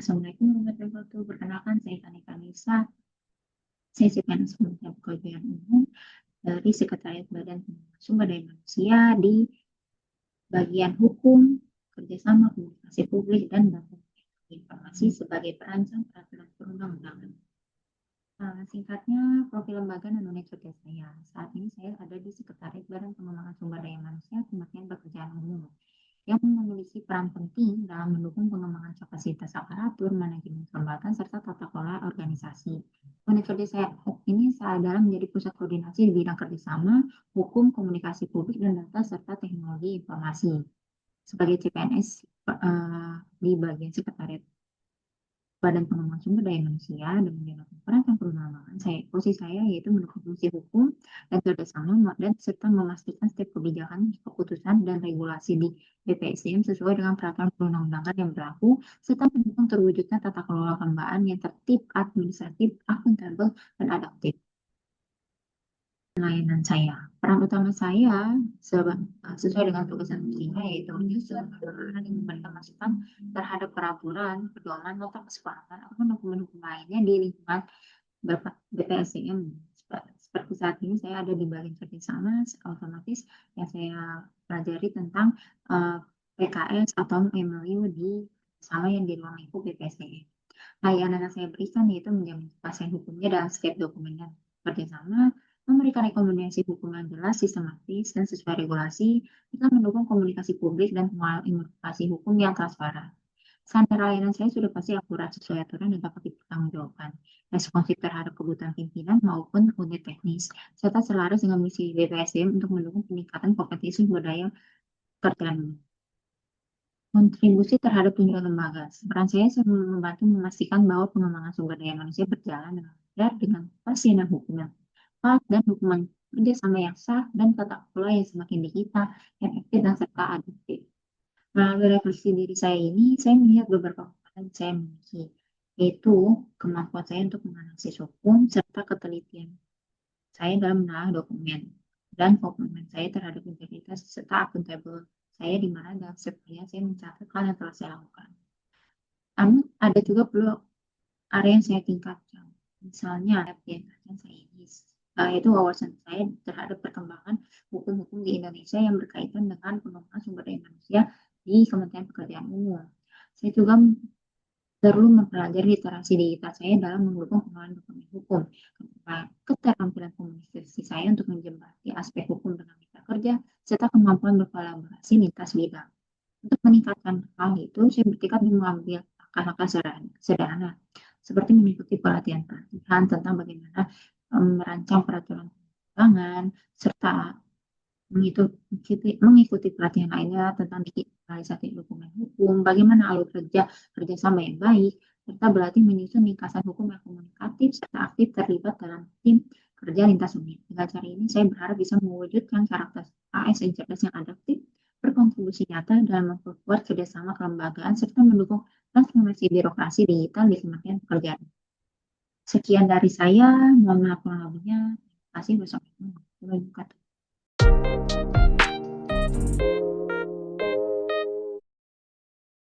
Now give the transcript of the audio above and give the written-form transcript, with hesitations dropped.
Assalamualaikum warahmatullahi wabarakatuh. Perkenalkan saya Kanika Nisa, saya CPNS Kementerian Pekerjaan Umum dari Sekretariat Badan Pengembangan Sumber Daya Manusia di bagian hukum, kerjasama, komunikasi publik, dan data informasi sebagai perancang peraturan perundang-undangan. Singkatnya, profil lembaga dan unit kerja saya. Saat ini saya ada di Sekretariat Badan Pengembangan Sumber Daya Manusia Kementerian Pekerjaan Umum yang memiliki peran penting dalam mendukung pengembangan kapasitas aparatur, manajemen kelembagaan, serta tata kelola organisasi. Unit kerja saya ini adalah menjadi pusat koordinasi di bidang kerjasama, hukum, komunikasi publik, dan data, serta teknologi informasi. Sebagai CPNS di bagian sekretariat Badan Pengembangan Sumber Daya Manusia dan menjalankan perancang perundangan, posisi saya yaitu mendukung fungsi hukum dan kerjasama dan serta memastikan setiap kebijakan, keputusan, dan regulasi di BPSDM sesuai dengan peraturan perundang-undangan yang berlaku, serta mendukung terwujudnya tata kelola kelembagaan yang tertib, administratif, akuntabel, dan adaptif. Pelayanan saya, peran utama saya sesuai dengan tugas dan fungsinya yaitu menyusun, dan memberikan masukan terhadap peraturan, pedoman, nota kesepakatan, ataupun dokumen-dokumen lainnya di lingkungan BPSDM. Seperti saat ini saya ada di bagian kerjasama otomatis yang saya pelajari tentang PKS atau MOU di sama yang di ruang lingkup BPSDM. Layanan yang saya berikan yaitu menjamin kepastian hukumnya dalam setiap dokumen dan kerjasama, memberikan rekomendasi hukum yang jelas, sistematis, dan sesuai regulasi, kita mendukung komunikasi publik dan inovasi hukum yang transparan. Standar layanan saya sudah pasti akurat sesuai aturan dan dapat dipertanggungjawabkan, responsif terhadap kebutuhan pimpinan maupun unit teknis, serta selaras dengan misi BPSDM untuk mendukung peningkatan kompetensi sumber daya kerjaan. Kontribusi terhadap tujuan lembaga. Peran saya membantu memastikan bahwa pengembangan sumber daya manusia berjalan dengan benar dengan kepastian dan hukum yang tepat dan hukuman kerjasama yang sah dan tata kelola yang semakin digital, efektif, dan serta adaptif. Melalui refleksi diri saya ini, saya melihat beberapa kekuatan yang saya miliki, yaitu kemampuan saya untuk menganalisis hukum serta ketelitian saya dalam menelaah dokumen dan komitmen saya terhadap integritas serta akuntabel saya di mana dalam setiap harian saya mencatat hal yang telah saya lakukan. Namun ada juga perlu area yang saya tingkatkan. Misalnya ada yang saya ini, yaitu wawasan saya terhadap perkembangan hukum-hukum di Indonesia yang berkaitan dengan pengembangan sumber daya manusia di Kementerian Pekerjaan Umum. Saya juga perlu mempelajari literasi digital saya dalam mendukung pengelolaan dokumen hukum, keterampilan komunikasi saya untuk menjembatani aspek hukum dengan mitra kerja, serta kemampuan berkolaborasi lintas bidang. Untuk meningkatkan hal itu, saya bertekad mengambil langkah-langkah sederhana, seperti mengikuti pelatihan-pelatihan tentang bagaimana merancang peraturan perundangan, serta mengikuti pelatihan lainnya tentang digitalisasi dokumen hukum, bagaimana alur kerjasama yang baik, serta berlatih menyusun ringkasan hukum yang komunikatif serta aktif terlibat dalam tim kerja lintas unit. Dengan cara ini, saya berharap bisa mewujudkan karakter ASN cerdas yang adaptif, berkontribusi nyata dalam memperkuat kerjasama kelembagaan, serta mendukung transformasi birokrasi digital di Kementerian Pekerjaan. Sekian dari saya, mohon maaf kurang lebihnya. Terima kasih. Wassalamualaikum warahmatullahi wabarakatuh.